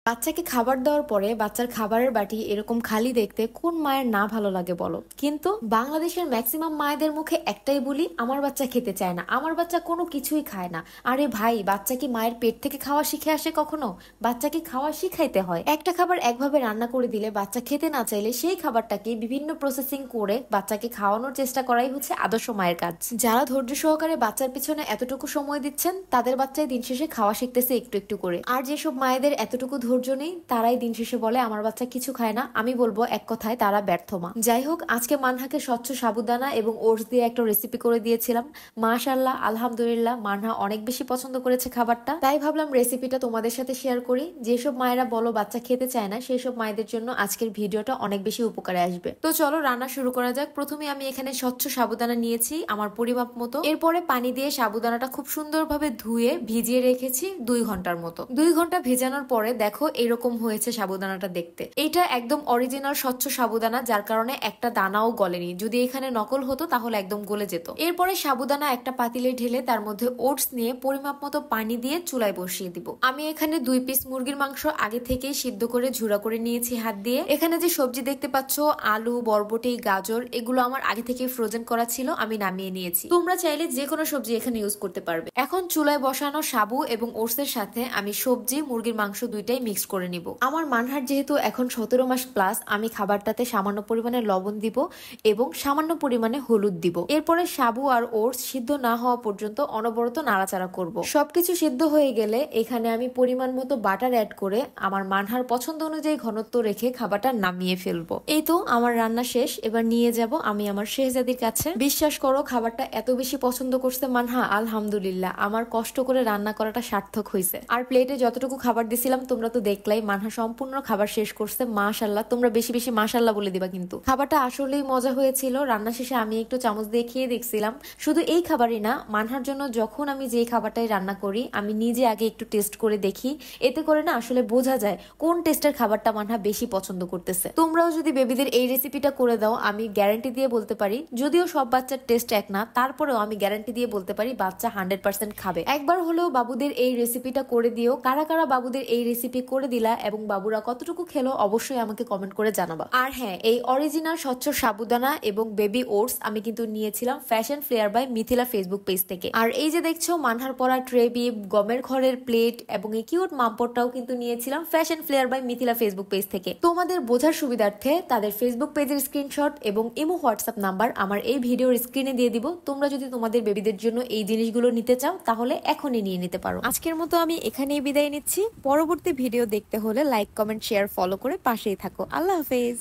বাচ্চাকে খাবার দেওয়ার পরে বাচ্চার খাবারের বাটি এরকম খালি দেখতে কোন মায়ের না ভালো লাগে বলো? কিন্তু বাংলাদেশের ম্যাক্সিমাম মায়েদের মুখে একটাই বলি, আমার বাচ্চা খেতে চায় না, আমার বাচ্চা কোনো কিছুই খায় না। আরে ভাই, বাচ্চা কি মায়ের পেট থেকে খাওয়া শিখে আসে কখনো? বাচ্চাকে খাওয়া শিখাইতে হয়। একটা খাবার একভাবে রান্না করে দিলে বাচ্চা খেতে না চাইলে সেই খাবারটাকে বিভিন্ন প্রসেসিং করে বাচ্চাকে খাওয়ানোর চেষ্টা করাই হচ্ছে আদর্শ মায়ের কাজ। যারা ধৈর্য সহকারে বাচ্চার পিছনে এতটুকু সময় দিচ্ছেন তাদের বাচ্চাই দিন শেষে খাওয়া শিখতেছে একটু একটু করে। আর যেসব মায়েদের এতটুকু ধৈর্য নেই তারাই দিন শেষে বলে আমার বাচ্চা কিছু খায় না, আমি বলবো এক কথায় তারা ব্যর্থ মা। যাই হোক, আজকে মানহাকে স্বচ্ছ সাবুদানা এবং ওটস দিয়ে একটা রেসিপি করে দিয়েছিলাম। মাশাআল্লাহ, আলহামদুলিল্লাহ, মানহা অনেক বেশি পছন্দ করেছে খাবারটা। তাই ভাবলাম রেসিপিটা তোমাদের সাথে শেয়ার করি। যেসব মায়েরা বলো বাচ্চা খেতে চায় না সেই সব মায়েদের জন্য আজকের ভিডিওটা অনেক বেশি উপকারে আসবে। তো চলো রান্না শুরু করা যাক। প্রথমে আমি এখানে স্বচ্ছ সাবুদানা নিয়েছি আমার পরিমাপ মতো। এরপরে পানি দিয়ে সাবুদানাটা খুব সুন্দরভাবে ধুয়ে ভিজিয়ে রেখেছি 2 ঘন্টার মতো। 2 ঘন্টা ভেজানোর পরে দেখো এরকম হয়েছে সাবুদানাটা দেখতে। এটা একদম অরিজিনাল স্বচ্ছ সাবুদানা, যার কারণে একটা দানাও গলেনি। যদি এখানে নকল হতো তাহলে একদম গলে যেত। এরপরে সাবুদানা একটা পাতিলে ঢেলে তার মধ্যে ওটস নিয়ে পরিমাপ মতো পানি দিয়ে চুলায় বসিয়ে দিব। আমি এখানে 2 পিস মুরগির মাংস আগে থেকেই সিদ্ধ করে ঝুরা করে নিয়েছি হাত দিয়ে। এখানে যে সবজি দেখতে পাচ্ছ, আলু, বরবটি, গাজর, এগুলো আমার আগে থেকে ফ্রোজেন করা ছিল, আমি নামিয়ে নিয়েছি। তোমরা চাইলে যে কোনো সবজি এখানে ইউজ করতে পারবে। এখন চুলায় বসানো সাবু এবং ওটস এর সাথে আমি সবজি, মুরগির মাংস দুইটাই মিক্স করে নিব। আমার মানহার যেহেতু এখন 17 মাস প্লাস, আমি খাবারটাতে সামান্য পরিমাণে লবণ দিব এবং সামান্য পরিমাণে হলুদ দিব। এরপরে সাবু আর ওটস সিদ্ধ না হওয়া পর্যন্ত অনবরত নাড়াচাড়া করব। সবকিছু সিদ্ধ হয়ে গেলে এখানে আমি পরিমাণ মতো বাটার অ্যাড করে আমার মানহার পছন্দ অনুযায়ী ঘনত্ব রেখে খাবারটা নামিয়ে ফেলবো। এই তো আমার রান্না শেষ। এবার নিয়ে যাব আমি আমার শেহজাদির কাছে। বিশ্বাস করো, খাবারটা এত বেশি পছন্দ করছে মানহা, আলহামদুলিল্লাহ, আমার কষ্ট করে রান্না করাটা সার্থক হয়েছে। আর প্লেটে যতটুকু খাবার দিছিলাম তোমরা তো দেখলাই, মানহা সম্পূর্ণ খাবার শেষ করছে। মাশাআল্লাহ, তোমরা বেশি বেশি মাশাআল্লাহ বলে দিবা। কিন্তু খাবারটা আসলেই মজা হয়েছিল। রান্না শেষে আমি একটু চামচ দিয়ে খেয়ে দেখছিলাম। শুধু এই খাবারই না, মানহার জন্য যখন আমি যে খাবারটাই রান্না করি আমি নিজে আগে একটু টেস্ট করে দেখি। এতে করে না আসলে বোঝা যায় কোন টেস্টের খাবারটা মানহা বেশি পছন্দ করতেছে। তোমরাও যদি বেবিদের এই রেসিপিটা করে দাও, আমি গ্যারান্টি দিয়ে বলতে পারি, যদিও সব বাচ্চার টেস্ট এক না, তারপরেও আমি গ্যারান্টি দিয়ে বলতে পারি বাচ্চা 100% খাবে। একবার হলেও বাবুদের এই রেসিপিটা করে দিও। কারা কারা বাবুদের এই রেসিপি করে দিলা এবং বাবুরা কতটুকু খেলো অবশ্যই আমাকে কমেন্ট করে জানাবা। আর হ্যাঁ, এই অরিজিনাল স্বচ্ছ সাবুদানা এবং বেবি ওটস আমি কিন্তু নিয়েছিলাম fashion flair by Mithila Facebook page থেকে। আর এই যে দেখছো মানহার পরা ট্রে বিপ, গমের ঘরের প্লেট এবং এই কিউট মামপটটাও কিন্তু নিয়েছিলাম fashion flair by Mithila Facebook page থেকে। তোমাদের বোঝার সুবিধার্থে তাদের ফেসবুক পেজের স্ক্রিনশট এবং ইমো হোয়াটসঅ্যাপ নাম্বার আমার এই ভিডিওর স্ক্রিনে দিয়ে দিব। তোমরা যদি তোমাদের বেবিদের জন্য এই জিনিসগুলো নিতে চাও তাহলে এখনই নিয়ে নিতে পারো। আজকের মতো আমি এখানেই বিদায় নিচ্ছি। পরবর্তী ভিডিও দেখতে হলে লাইক, কমেন্ট, শেয়ার, ফলো করে পাশেই থাকো। আল্লাহ হাফেজ।